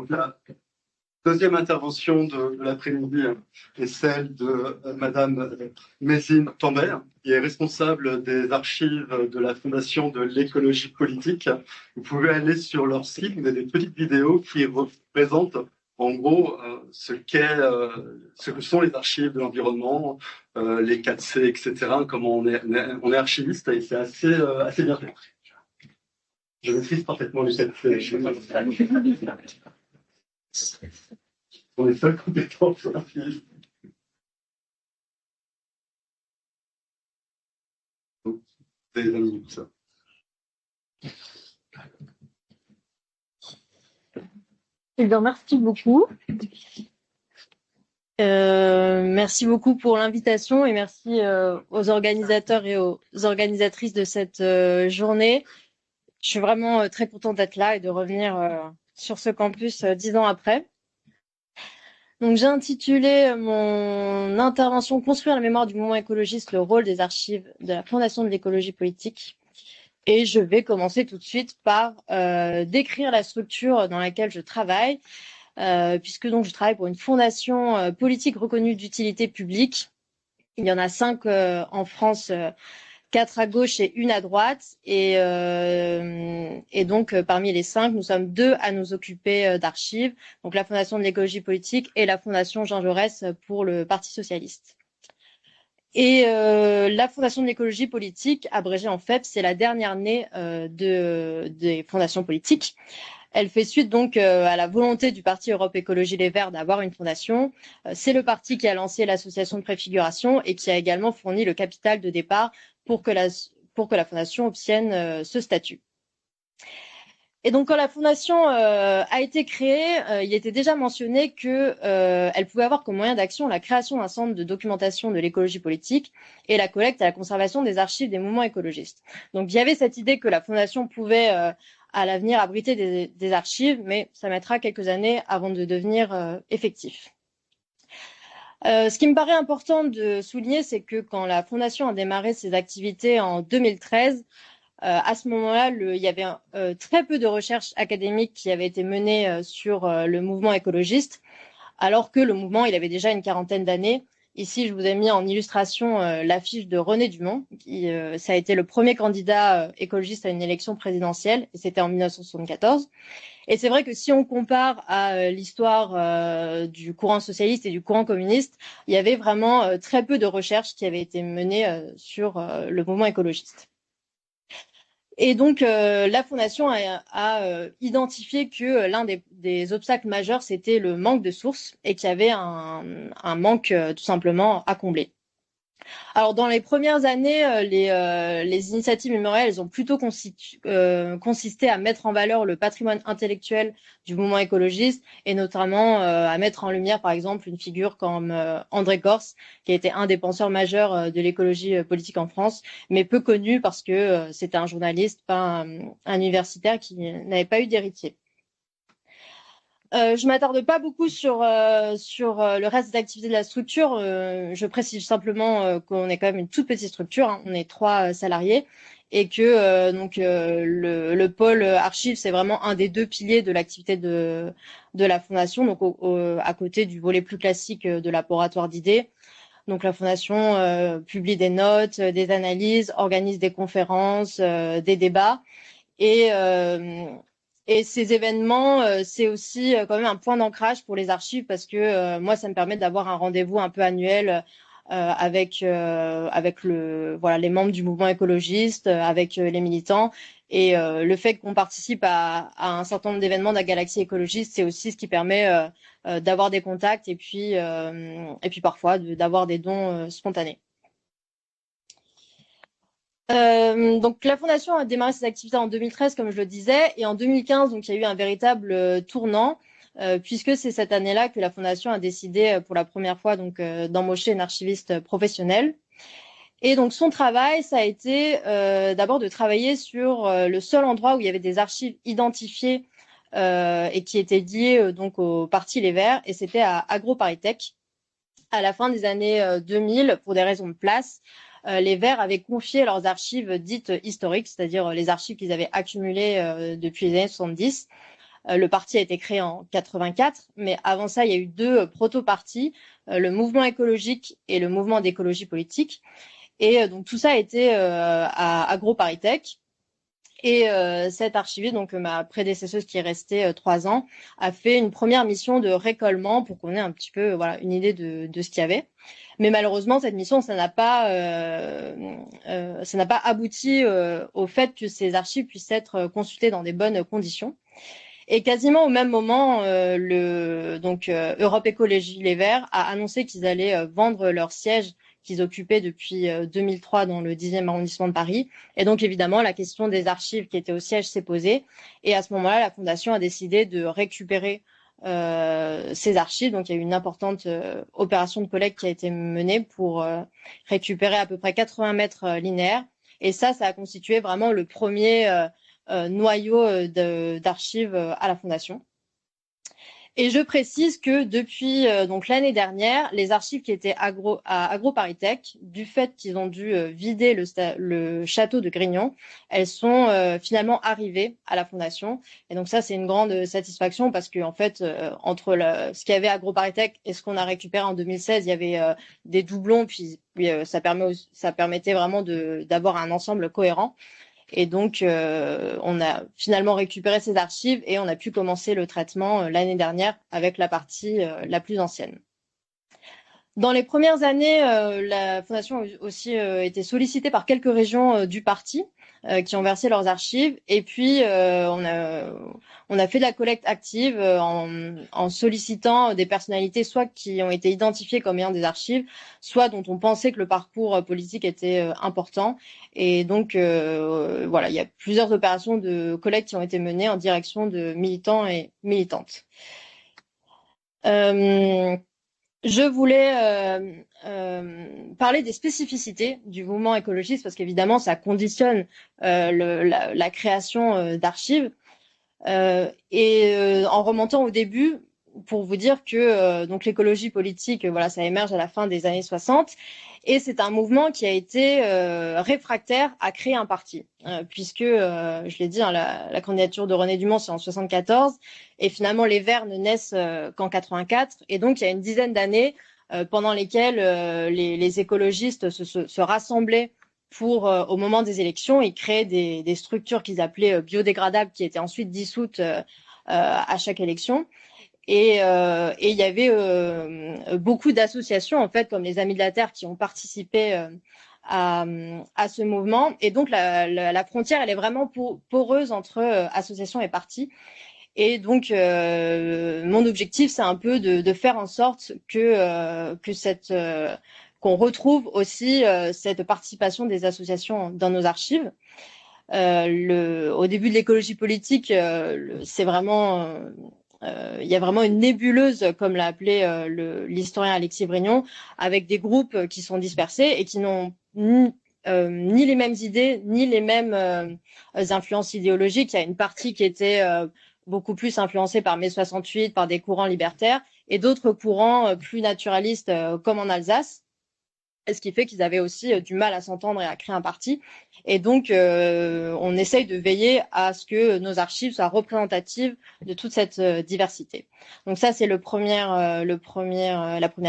Donc la deuxième intervention de l'après-midi est celle de Madame Mézine Tambay, qui est responsable des archives de la Fondation de l'écologie politique. Vous pouvez aller sur leur site, vous avez des petites vidéos qui représentent en gros ce que sont les archives de l'environnement, les 4C, etc., comment on est archiviste, et c'est assez bien fait. Je maîtrise parfaitement les 4C. On est seules compétences archivistes. Donc, c'est des amis, tout ça. Eh bien, merci beaucoup. Merci beaucoup pour l'invitation et merci aux organisateurs et aux organisatrices de cette journée. Je suis vraiment très contente d'être là et de revenir sur ce campus 10 ans après. Donc, j'ai intitulé mon intervention Construire la mémoire du mouvement écologiste, le rôle des archives de la Fondation de l'écologie politique. Et je vais commencer tout de suite par décrire la structure dans laquelle je travaille, puisque donc je travaille pour une fondation politique reconnue d'utilité publique. Il y en a 5 en France, 4 à gauche et 1 à droite. Et donc, parmi les 5, nous sommes 2 à nous occuper d'archives, donc la Fondation de l'écologie politique et la Fondation Jean Jaurès pour le Parti socialiste. Et la Fondation de l'écologie politique, abrégée en FEP, c'est la dernière née des fondations politiques. Elle fait suite donc à la volonté du Parti Europe Écologie Les Verts d'avoir une fondation. C'est le parti qui a lancé l'association de préfiguration et qui a également fourni le capital de départ pour que la fondation obtienne ce statut. Et donc, quand la fondation a été créée, il était déjà mentionné que elle pouvait avoir comme moyen d'action la création d'un centre de documentation de l'écologie politique et la collecte et la conservation des archives des mouvements écologistes. Donc, il y avait cette idée que la fondation pouvait à l'avenir abriter des archives, mais ça mettra quelques années avant de devenir effectif. Ce qui me paraît important de souligner, c'est que quand la fondation a démarré ses activités en 2013, à ce moment-là, il y avait très peu de recherches académiques qui avaient été menées sur le mouvement écologiste, alors que le mouvement, il avait déjà une quarantaine d'années. Ici, je vous ai mis en illustration l'affiche de René Dumont, qui ça a été le premier candidat écologiste à une élection présidentielle, et c'était en 1974. Et c'est vrai que si on compare à l'histoire du courant socialiste et du courant communiste, il y avait vraiment très peu de recherches qui avaient été menées sur le mouvement écologiste. Et donc, la Fondation a identifié que l'un des obstacles majeurs, c'était le manque de sources et qu'il y avait un manque tout simplement à combler. Alors, dans les premières années, les initiatives mémorielles, elles ont plutôt consisté à mettre en valeur le patrimoine intellectuel du mouvement écologiste et notamment à mettre en lumière, par exemple, une figure comme André Gorz, qui a été un des penseurs majeurs de l'écologie politique en France, mais peu connu parce que c'était un journaliste, pas un universitaire qui n'avait pas eu d'héritier. Je m'attarde pas beaucoup sur le reste des activités de la structure. Je précise simplement qu'on est quand même une toute petite structure, hein. On est 3 salariés et que le pôle archives, c'est vraiment un des 2 piliers de l'activité de la fondation, donc à côté du volet plus classique de laboratoire d'idées. Donc la fondation publie des notes, des analyses, organise des conférences, des débats et ces événements, c'est aussi quand même un point d'ancrage pour les archives parce que moi, ça me permet d'avoir un rendez-vous un peu annuel avec les membres du mouvement écologiste, avec les militants. Et le fait qu'on participe à un certain nombre d'événements de la galaxie écologiste, c'est aussi ce qui permet d'avoir des contacts et puis parfois d'avoir des dons spontanés. Donc la fondation a démarré ses activités en 2013, comme je le disais, et en 2015, donc il y a eu un véritable tournant, puisque c'est cette année-là que la fondation a décidé pour la première fois donc d'embaucher une archiviste professionnelle. Et donc son travail, ça a été d'abord de travailler sur le seul endroit où il y avait des archives identifiées et qui étaient liées donc au Parti Les Verts, et c'était à AgroParisTech. À la fin des années 2000, pour des raisons de place, les Verts avaient confié leurs archives dites historiques, c'est-à-dire les archives qu'ils avaient accumulées depuis les années 70, Le parti a été créé en 84, mais avant ça, il y a eu deux proto-partis, le mouvement écologique et le mouvement d'écologie politique. Et donc tout ça a été à AgroParisTech. Et cette archiviste, donc ma prédécesseuse qui est restée 3 ans, a fait une première mission de récollement pour qu'on ait un petit peu voilà une idée de ce qu'il y avait. Mais malheureusement, cette mission, ça n'a pas abouti au fait que ces archives puissent être consultées dans des bonnes conditions. Et quasiment au même moment, Europe Écologie Les Verts a annoncé qu'ils allaient vendre leur siège qu'ils occupaient depuis 2003 dans le 10e arrondissement de Paris. Et donc, évidemment, la question des archives qui étaient au siège s'est posée. Et à ce moment-là, la Fondation a décidé de récupérer ces archives. Donc, il y a eu une importante opération de collecte qui a été menée pour récupérer à peu près 80 mètres linéaires. Et ça a constitué vraiment le premier noyau d'archives à la Fondation. Et je précise que depuis donc l'année dernière, les archives qui étaient à AgroParisTech, du fait qu'ils ont dû vider le château de Grignon, elles sont finalement arrivées à la Fondation. Et donc ça, c'est une grande satisfaction parce que en fait, entre ce qu'il y avait à AgroParisTech et ce qu'on a récupéré en 2016, il y avait des doublons, puis ça permettait vraiment d'avoir un ensemble cohérent. Et donc, on a finalement récupéré ces archives et on a pu commencer le traitement l'année dernière avec la partie la plus ancienne. Dans les premières années, la Fondation a aussi été sollicitée par quelques régions du parti qui ont versé leurs archives. Et puis, on a fait de la collecte active en sollicitant des personnalités soit qui ont été identifiées comme ayant des archives, soit dont on pensait que le parcours politique était important. Et donc, voilà, il y a plusieurs opérations de collecte qui ont été menées en direction de militants et militantes. Je voulais parler des spécificités du mouvement écologiste parce qu'évidemment, ça conditionne la création d'archives. En remontant au début, pour vous dire que donc l'écologie politique, voilà, ça émerge à la fin des années 60 et c'est un mouvement qui a été réfractaire à créer un parti, puisque je l'ai dit, hein, la candidature de René Dumont c'est en 74 et finalement les Verts ne naissent qu'en 84 et donc il y a une dizaine d'années pendant lesquelles les écologistes se rassemblaient pour au moment des élections, ils créaient des structures qu'ils appelaient biodégradables qui étaient ensuite dissoutes à chaque élection. Et il y avait beaucoup d'associations en fait comme les Amis de la Terre qui ont participé à ce mouvement. Et donc la frontière elle est vraiment poreuse entre associations et partis. Et donc mon objectif c'est un peu de faire en sorte que qu'on retrouve aussi cette participation des associations dans nos archives. Au début de l'écologie politique, c'est vraiment il y a vraiment une nébuleuse, comme l'a appelé l'historien Alexis Brignon, avec des groupes qui sont dispersés et qui n'ont ni les mêmes idées, ni les mêmes influences idéologiques. Il y a une partie qui était beaucoup plus influencée par mai 68, par des courants libertaires, et d'autres courants plus naturalistes, comme en Alsace. Ce qui fait qu'ils avaient aussi du mal à s'entendre et à créer un parti. Et donc, on essaye de veiller à ce que nos archives soient représentatives de toute cette diversité. Donc ça, c'est la première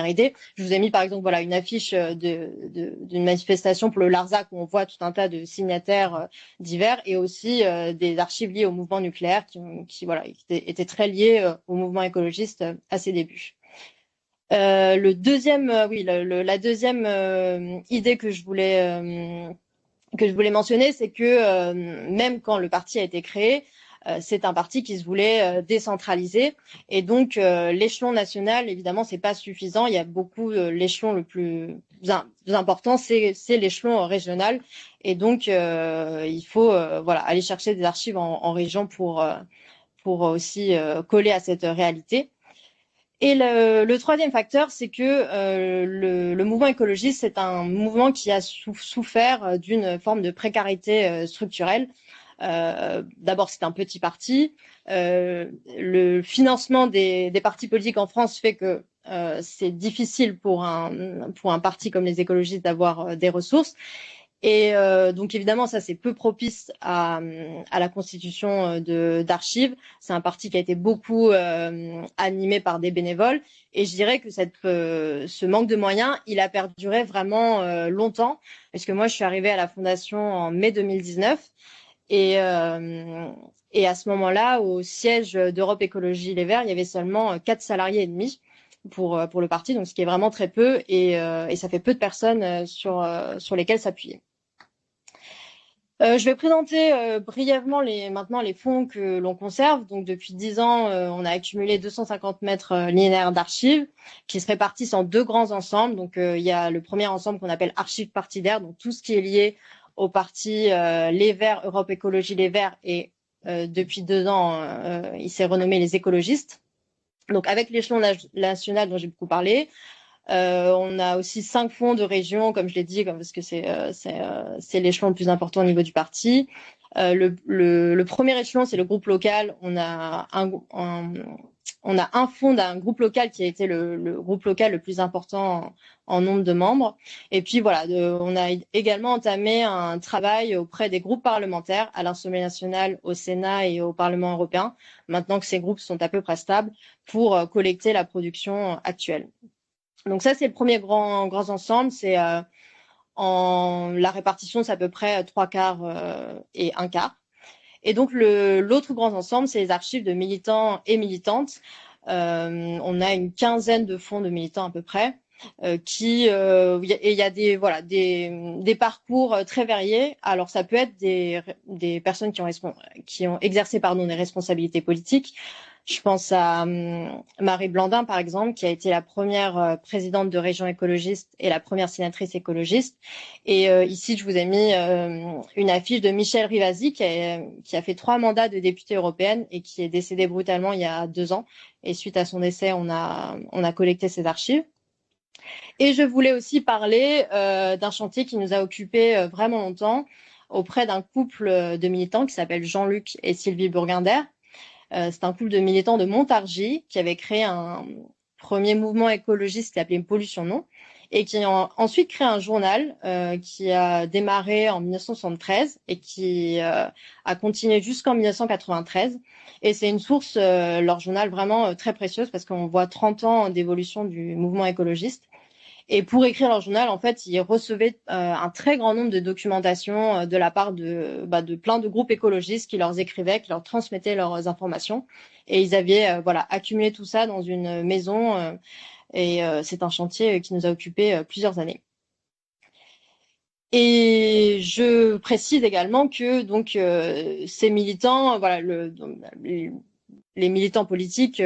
idée. Je vous ai mis par exemple voilà une affiche d'une manifestation pour le Larzac où on voit tout un tas de signataires divers et aussi des archives liées au mouvement nucléaire qui étaient très liées au mouvement écologiste à ses débuts. La deuxième idée que je voulais mentionner, c'est que même quand le parti a été créé, c'est un parti qui se voulait décentralisé et donc l'échelon national, évidemment, c'est pas suffisant. Il y a beaucoup l'échelon le plus important, c'est l'échelon régional et donc il faut aller chercher des archives en région pour aussi coller à cette réalité. Et le troisième facteur, c'est que le mouvement écologiste, c'est un mouvement qui a souffert d'une forme de précarité structurelle. D'abord, c'est un petit parti. Le financement des partis politiques en France fait que c'est difficile pour un parti comme les écologistes d'avoir des ressources. Et donc évidemment, ça c'est peu propice à la constitution d'archives. C'est un parti qui a été beaucoup animé par des bénévoles. Et je dirais que ce manque de moyens, il a perduré vraiment longtemps. Parce que moi, je suis arrivée à la fondation en mai 2019. Et à ce moment-là, au siège d'Europe Écologie Les Verts, il y avait seulement 4 salariés et demi pour le parti, donc ce qui est vraiment très peu. Et ça fait peu de personnes sur lesquelles s'appuyer. Je vais présenter brièvement maintenant les fonds que l'on conserve. Donc depuis 10 ans, on a accumulé 250 mètres linéaires d'archives qui se répartissent en 2 grands ensembles. Donc il y a le premier ensemble qu'on appelle archives partidaires, donc tout ce qui est lié au parti Les Verts, Europe Écologie Les Verts, et depuis 2 ans, il s'est renommé les écologistes. Donc avec l'échelon national dont j'ai beaucoup parlé. On a aussi 5 fonds de région, comme je l'ai dit, parce que c'est l'échelon le plus important au niveau du parti. Le premier échelon, c'est le groupe local. On a un fonds d'un groupe local qui a été le groupe local le plus important en nombre de membres. Et puis voilà, on a également entamé un travail auprès des groupes parlementaires à l'Assemblée nationale, au Sénat et au Parlement européen, maintenant que ces groupes sont à peu près stables, pour collecter la production actuelle. Donc ça, c'est le premier grand ensemble. C'est la répartition, c'est à peu près 3/4 et 1/4. Et donc l'autre grand ensemble, c'est les archives de militants et militantes. On a une quinzaine de fonds de militants à peu près, et il y a des parcours très variés. Alors ça peut être des personnes qui ont exercé des responsabilités politiques. Je pense à Marie Blandin, par exemple, qui a été la première présidente de Région écologiste et la première sénatrice écologiste. Et ici, je vous ai mis une affiche de Michèle Rivasi, qui a fait 3 mandats de députée européenne et qui est décédée brutalement il y a 2 ans. Et suite à son décès, on a collecté ses archives. Et je voulais aussi parler d'un chantier qui nous a occupé vraiment longtemps auprès d'un couple de militants qui s'appelle Jean-Luc et Sylvie Burguinder. C'est un couple de militants de Montargis qui avait créé un premier mouvement écologiste appelé Pollution Non, et qui ont ensuite créé un journal qui a démarré en 1973 et qui a continué jusqu'en 1993. Et c'est une source, leur journal, vraiment très précieuse, parce qu'on voit 30 ans d'évolution du mouvement écologiste. Et pour écrire leur journal, en fait, ils recevaient un très grand nombre de documentations de la part de plein de groupes écologistes qui leur écrivaient, qui leur transmettaient leurs informations. Et ils avaient accumulé tout ça dans une maison. Et c'est un chantier qui nous a occupé plusieurs années. Et je précise également que donc ces militants, les militants politiques.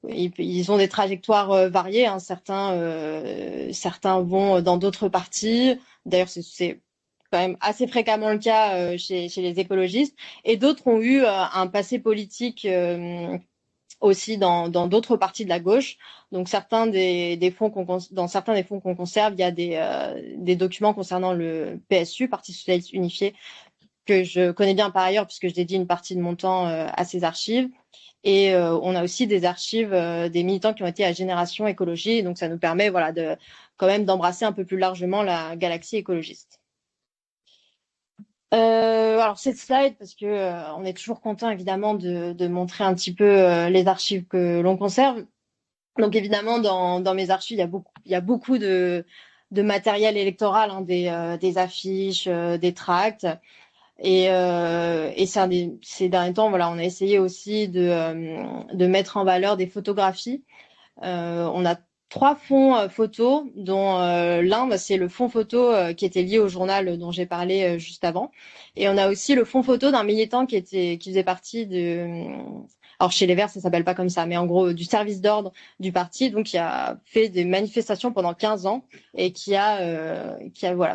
Ils ont des trajectoires variées. Hein. Certains vont dans d'autres partis. D'ailleurs, c'est quand même assez fréquemment le cas chez les écologistes. Et d'autres ont eu un passé politique aussi dans d'autres partis de la gauche. Donc dans certains des fonds qu'on conserve, il y a des documents concernant le PSU, Parti socialiste unifié, que je connais bien par ailleurs puisque je dédie une partie de mon temps à ces archives. Et on a aussi des archives des militants qui ont été à Génération Écologie, donc ça nous permet quand même d'embrasser un peu plus largement la galaxie écologiste. Alors cette slide, parce que on est toujours content évidemment de montrer un petit peu les archives que l'on conserve. Donc évidemment dans mes archives il y a beaucoup de matériel électoral, hein, des affiches, des tracts. Et ces derniers temps, on a essayé aussi de mettre en valeur des photographies. On a 3 fonds photos, dont l'un, c'est le fonds photo qui était lié au journal dont j'ai parlé juste avant. Et on a aussi le fonds photo d'un militant qui faisait partie alors chez les Verts, ça s'appelle pas comme ça, mais en gros du service d'ordre du parti, donc qui a fait des manifestations pendant 15 ans et qui a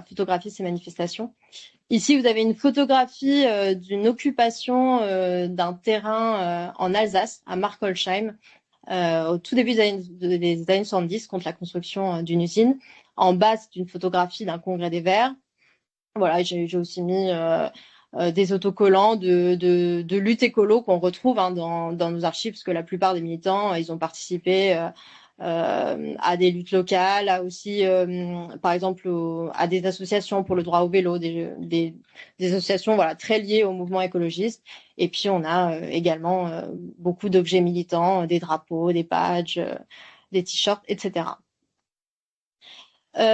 photographié ces manifestations. Ici, vous avez une photographie d'une occupation d'un terrain en Alsace, à Markholsheim, au tout début des années 70, contre la construction d'une usine. En bas, c'est une photographie d'un congrès des Verts. Voilà, j'ai aussi mis des autocollants de lutte écolo qu'on retrouve, hein, dans nos archives, parce que la plupart des militants, ils ont participé à des luttes locales, à aussi, par exemple, à des associations pour le droit au vélo, des associations voilà très liées au mouvement écologiste. Et puis on a également beaucoup d'objets militants, des drapeaux, des badges, des t-shirts, etc.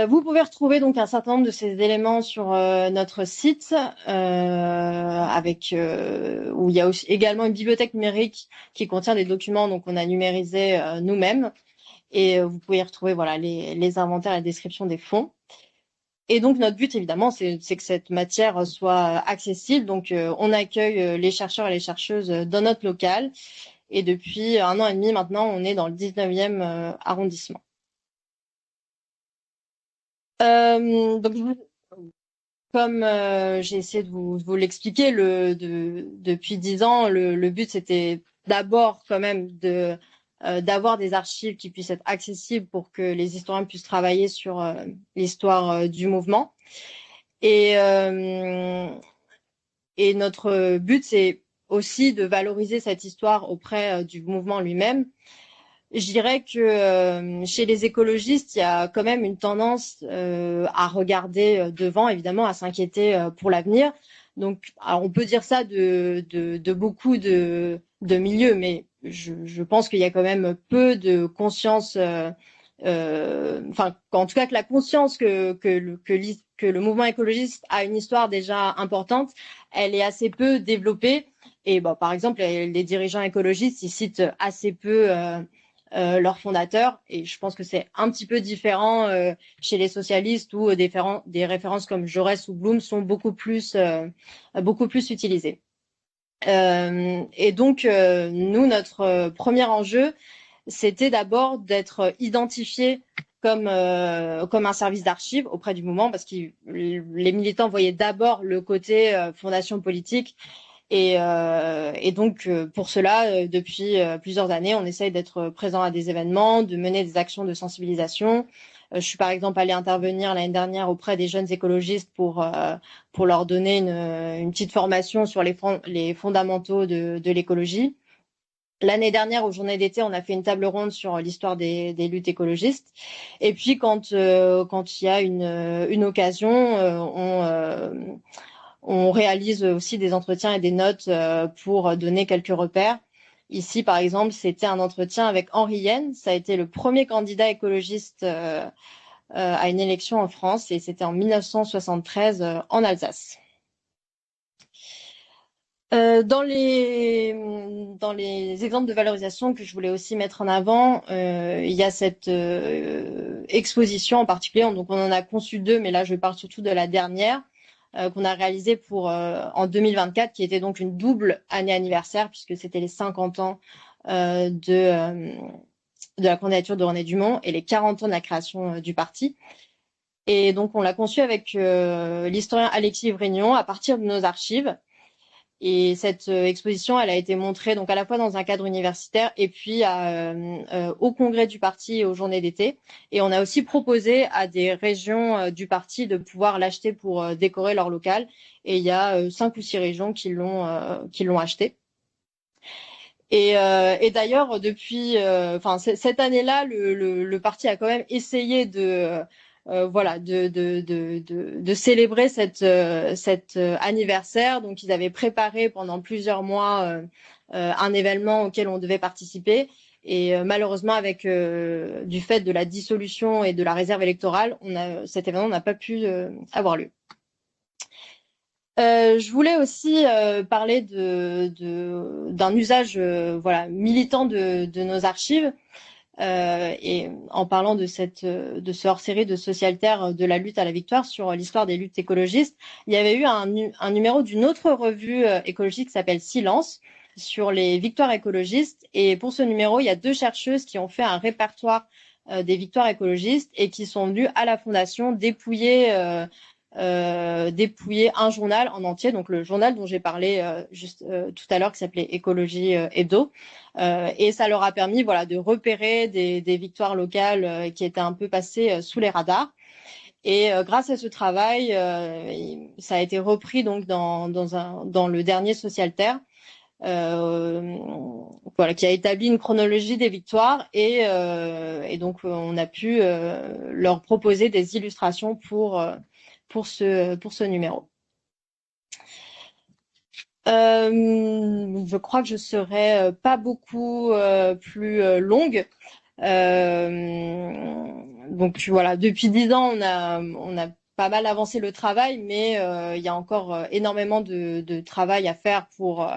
Vous pouvez retrouver donc un certain nombre de ces éléments sur notre site, avec où il y a aussi également une bibliothèque numérique qui contient des documents donc on a numérisé nous-mêmes, et vous pouvez y retrouver voilà les inventaires et la description des fonds. Et donc notre but évidemment c'est que cette matière soit accessible. Donc on accueille les chercheurs et les chercheuses dans notre local, et depuis 1 an et demi maintenant on est dans le 19e arrondissement. Donc comme j'ai essayé de vous l'expliquer, depuis 10 ans, le but c'était d'abord quand même d'avoir des archives qui puissent être accessibles pour que les historiens puissent travailler sur l'histoire du mouvement. Et notre but c'est aussi de valoriser cette histoire auprès du mouvement lui-même. Je dirais que chez les écologistes, il y a quand même une tendance à regarder devant, évidemment, à s'inquiéter pour l'avenir. Donc, alors on peut dire ça de beaucoup de milieux, mais je pense qu'il y a quand même peu de conscience, enfin, en tout cas que la conscience que le mouvement écologiste a une histoire déjà importante, elle est assez peu développée. Et bon, par exemple, les dirigeants écologistes, ils citent assez peu leurs fondateurs, et je pense que c'est un petit peu différent chez les socialistes où des références comme Jaurès ou Blum sont beaucoup plus utilisées. Et donc nous, notre premier enjeu, c'était d'abord d'être identifié comme un service d'archives auprès du mouvement, parce que les militants voyaient d'abord le côté fondation politique. Et donc, pour cela, depuis plusieurs années, on essaye d'être présent à des événements, de mener des actions de sensibilisation. Je suis par exemple allée intervenir l'année dernière auprès des jeunes écologistes pour leur donner une petite formation sur les fondamentaux de l'écologie. L'année dernière, aux Journées d'été, on a fait une table ronde sur l'histoire des luttes écologistes. Et puis, quand il y a une occasion, on réalise aussi des entretiens et des notes pour donner quelques repères. Ici, par exemple, c'était un entretien avec Henri Yen. Ça a été le premier candidat écologiste à une élection en France, et c'était en 1973 en Alsace. Dans les exemples de valorisation que je voulais aussi mettre en avant, il y a cette exposition en particulier. Donc on en a conçu 2, mais là je parle surtout de la dernière qu'on a réalisée en 2024, qui était donc une double année anniversaire, puisque c'était les 50 ans de la candidature de René Dumont et les 40 ans de la création du parti. Et donc on l'a conçu avec l'historien Alexis Vrignon à partir de nos archives. Et cette exposition, elle a été montrée donc à la fois dans un cadre universitaire et puis au congrès du parti et aux journées d'été. Et on a aussi proposé à des régions du parti de pouvoir l'acheter pour décorer leur local. Et il y a 5 ou 6 régions qui l'ont acheté. Et d'ailleurs, depuis, cette année-là, le parti a quand même essayé de célébrer cet anniversaire. Donc, ils avaient préparé pendant plusieurs mois un événement auquel on devait participer. Et malheureusement, avec du fait de la dissolution et de la réserve électorale, cet événement n'a pas pu avoir lieu. Je voulais aussi parler d'un usage militant de nos archives. Et en parlant de ce hors-série de Socialterre de la lutte à la victoire sur l'histoire des luttes écologistes, il y avait eu un numéro d'une autre revue écologique qui s'appelle Silence, sur les victoires écologistes. Et pour ce numéro, il y a 2 chercheuses qui ont fait un répertoire des victoires écologistes et qui sont venues à la Fondation dépouiller un journal en entier, donc le journal dont j'ai parlé tout à l'heure, qui s'appelait Écologie Hebdo, et ça leur a permis de repérer des victoires locales qui étaient un peu passées sous les radars. Et grâce à ce travail, ça a été repris donc dans le dernier Socialterre. voilà, qui a établi une chronologie des victoires et donc on a pu leur proposer des illustrations pour ce numéro. Je crois que je serai pas beaucoup plus longue. Donc voilà, depuis 10 ans, on a pas mal avancé le travail, mais il y a encore énormément de travail à faire pour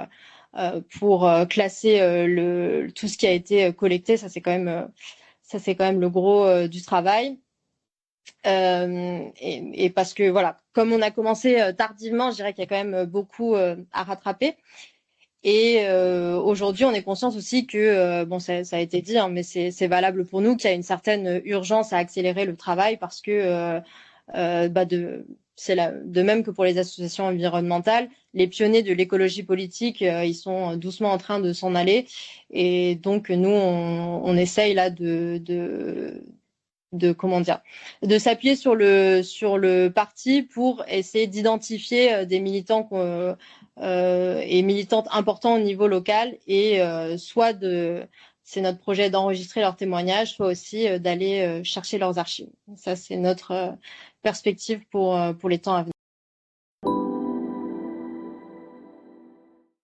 classer tout ce qui a été collecté. Ça c'est quand même le gros du travail. Et parce que voilà, comme on a commencé tardivement, je dirais qu'il y a quand même beaucoup à rattraper. Et aujourd'hui, on est conscience aussi que bon, ça a été dit, hein, mais c'est valable pour nous, qu'il y a une certaine urgence à accélérer le travail parce que de même que pour les associations environnementales, les pionniers de l'écologie politique, ils sont doucement en train de s'en aller. Et donc nous, on essaye là comment dire, de s'appuyer sur le parti pour essayer d'identifier des militants et militantes importants au niveau local et c'est notre projet d'enregistrer leurs témoignages, soit aussi d'aller chercher leurs archives. Ça, c'est notre perspective pour les temps à venir.